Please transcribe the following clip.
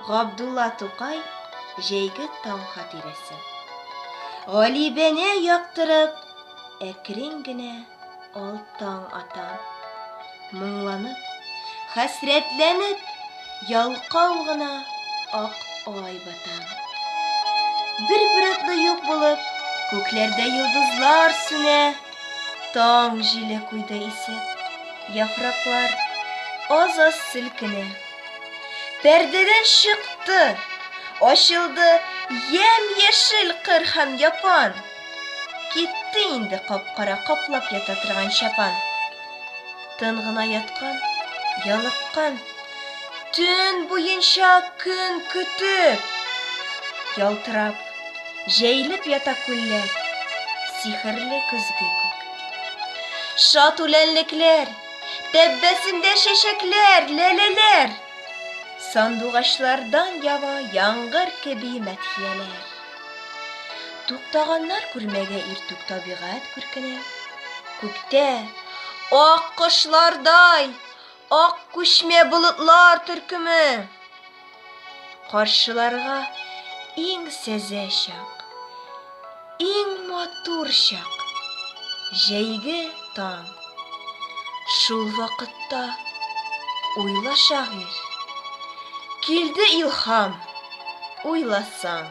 Габдулла Тукай җәйге таң хатирәсе. Галибәне яктырып, әкрен генә ал таң ата. Моңланып, хәсрәтләнеп, ялкау гына ак ай бата. Бер атлы юк булып, күкләрдә йолдызлар сүнә. Таң җиле куйды исеп, яфраклар аз-аз селкенә. Пәрдәдән чыкты, ачылды ямь-яшел кыр һәм япан. Китте инде капкара каплап ята торган чапан. Тын гына яткан, ялыккан, төн буенча көн көтеп. Ялтырап, җәйлеп ята күлләр, сихерле көзге күк. Шат үләнлекләр, тәббәсендә чәчәкләр, ләләләр. Сандугачлардан ява яңгыр кеби мәдхияләр. Туктаганнар күрмәгә иртүк табигать күркенә. Күктә ак кошлардай, ак күчмә болытлар төркеме. Каршыларга иң сәзә чак, иң матур чак, җәйге таң. Шул вакытта уйла шагыйрь, килде илһам, уйласаң.